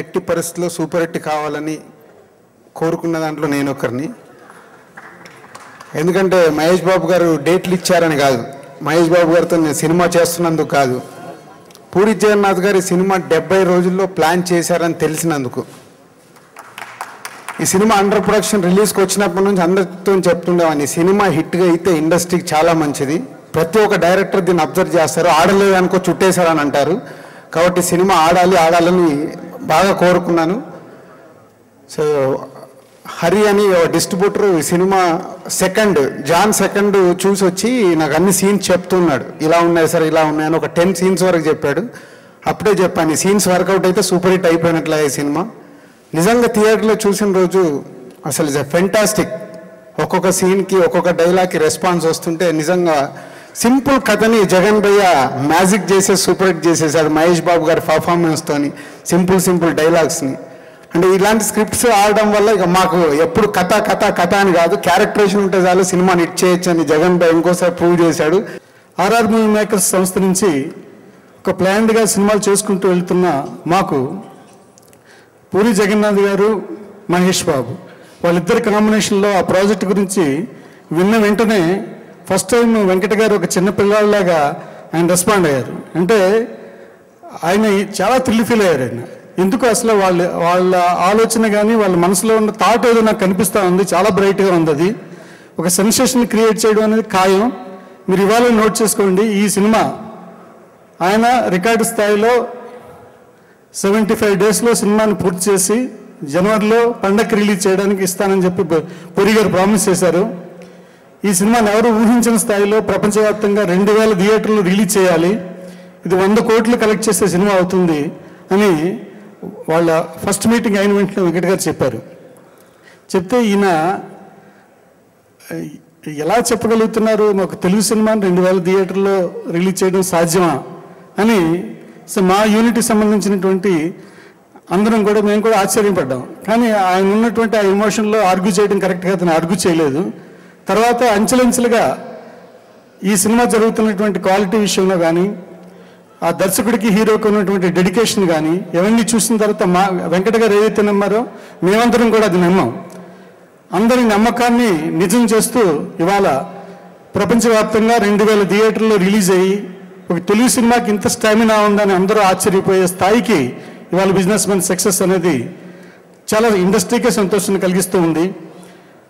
ఎట్టి పరిస్థితుల్లో super hit కావాలని కోరుకున్న దాంట్లో నేను ఒకరిని. ఎందుకంటే మహేష్ బాబు గారు డేట్లు ఇచ్చారని కాదు, మహేష్ బాబు గారితో నేను సినిమా చేస్తున్నందుకు కాదు, పూరి జగన్నాథ్ గారి సినిమా 70 రోజుల్లో ప్లాన్ చేశారని తెలిసినందుకు. ఈ సినిమా అండర్ ప్రొడక్షన్ రిలీజ్కి వచ్చినప్పటి నుంచి అందరితో చెప్తుండేవాడిని, సినిమా హిట్గా అయితే ఇండస్ట్రీకి చాలా మంచిది, ప్రతి ఒక్క డైరెక్టర్ దీన్ని అబ్జర్వ్ చేస్తారు, ఆడలేదనుకో చుట్టేశారని అంటారు, కాబట్టి సినిమా ఆడాలని బాగా కోరుకున్నాను. సో హరి అని డిస్ట్రిబ్యూటర్ ఈ సినిమా జాన్ సెకండ్ చూసి వచ్చి నాకు అన్ని సీన్స్ చెప్తున్నాడు, ఇలా ఉన్నాయి సార్ ఇలా ఉన్నాయని ఒక 10 సీన్స్ వరకు చెప్పాడు. అప్పుడే చెప్పాను, ఈ సీన్స్ వర్కౌట్ అయితే సూపర్ హిట్ అయిపోయినట్లే ఈ సినిమా. నిజంగా థియేటర్లో చూసిన రోజు అసలు ఇట్స్ ఫెంటాస్టిక్. ఒక్కొక్క సీన్కి ఒక్కొక్క డైలాగ్కి రెస్పాన్స్ వస్తుంటే నిజంగా సింపుల్ కథని జగన్ భయ్య మ్యాజిక్ చేసే సూపర్ హిట్ చేసేసాడు మహేష్ బాబు గారి పర్ఫార్మెన్స్తోని, సింపుల్ డైలాగ్స్ని. అంటే ఇలాంటి స్క్రిప్ట్స్ ఆడడం వల్ల ఇక మాకు ఎప్పుడు కథ అని కాదు, క్యారెక్టరేషన్ ఉంటే చాలు సినిమాని హిట్ చేయొచ్చు అని జగన్ భయ్య ఇంకోసారి ప్రూవ్ చేశాడు. ఆర్ఆర్ మూవీ మేకర్స్ సంస్థ నుంచి ఒక ప్లాన్డ్గా సినిమాలు చేసుకుంటూ వెళ్తున్న మాకు పూరి జగన్నాథ్ గారు, మహేష్ బాబు వాళ్ళిద్దరి కాంబినేషన్లో ఆ ప్రాజెక్ట్ గురించి విన్న వెంటనే ఫస్ట్ టైం వెంకట గారు ఒక చిన్న పిల్లలాగా ఆయన రెస్పాండ్ అయ్యారు. అంటే ఆయన చాలా థ్రిల్ ఫీల్ అయ్యారు. ఆయన ఎందుకు అసలు వాళ్ళ ఆలోచన కానీ వాళ్ళ మనసులో ఉన్న థాట్ ఏదో నాకు కనిపిస్తూ ఉంది, చాలా బ్రైట్గా ఉంది. అది ఒక సెన్సేషన్ క్రియేట్ చేయడం అనేది ఖాయం. మీరు ఇవాళ నోట్ చేసుకోండి, ఈ సినిమా ఆయన రికార్డు స్థాయిలో 75 డేస్లో సినిమాని పూర్తి చేసి జనవరిలో పండగకి రిలీజ్ చేయడానికి ఇస్తానని చెప్పి పూరి గారు ప్రామిస్ చేశారు. ఈ సినిమాని ఎవరు ఊహించిన స్థాయిలో ప్రపంచవ్యాప్తంగా 2000 థియేటర్లు రిలీజ్ చేయాలి, ఇది 100 కోట్లు కలెక్ట్ చేసే సినిమా అవుతుంది అని వాళ్ళ ఫస్ట్ మీటింగ్ అయిన వెంటనే వెంకట గారు చెప్పారు. చెప్తే ఈయన ఎలా చెప్పగలుగుతున్నారు, మాకు తెలుగు సినిమాని 2000 థియేటర్లో రిలీజ్ చేయడం సాధ్యమా అని. సో మా యూనిట్కి సంబంధించినటువంటి అందరం కూడా మేము కూడా ఆశ్చర్యపడ్డాం. కానీ ఆయన ఉన్నటువంటి ఆ ఎమోషన్లో ఆర్గ్యూ చేయడం కరెక్ట్గా అతను ఆర్గ్యూ చేయలేదు. తర్వాత అంచెలంచెలుగా ఈ సినిమా జరుగుతున్నటువంటి క్వాలిటీ విషయంలో కానీ, ఆ దర్శకుడికి హీరోకి ఉన్నటువంటి డెడికేషన్ కానీ ఇవన్నీ చూసిన తర్వాత మా వెంకట గారు ఏదైతే నమ్మారో మేమందరం కూడా అది నమ్మాం. అందరి నమ్మకాన్ని నిజం చేస్తూ ఇవాళ ప్రపంచవ్యాప్తంగా 2000 థియేటర్లో రిలీజ్ అయ్యి ఒక తెలుగు సినిమాకి ఇంత స్టామినా ఉందని అందరూ ఆశ్చర్యపోయే స్థాయికి ఇవాళ బిజినెస్ మ్యాన్ సక్సెస్ అనేది చాలా ఇండస్ట్రీకే సంతోషాన్ని కలిగిస్తూ ఉంది.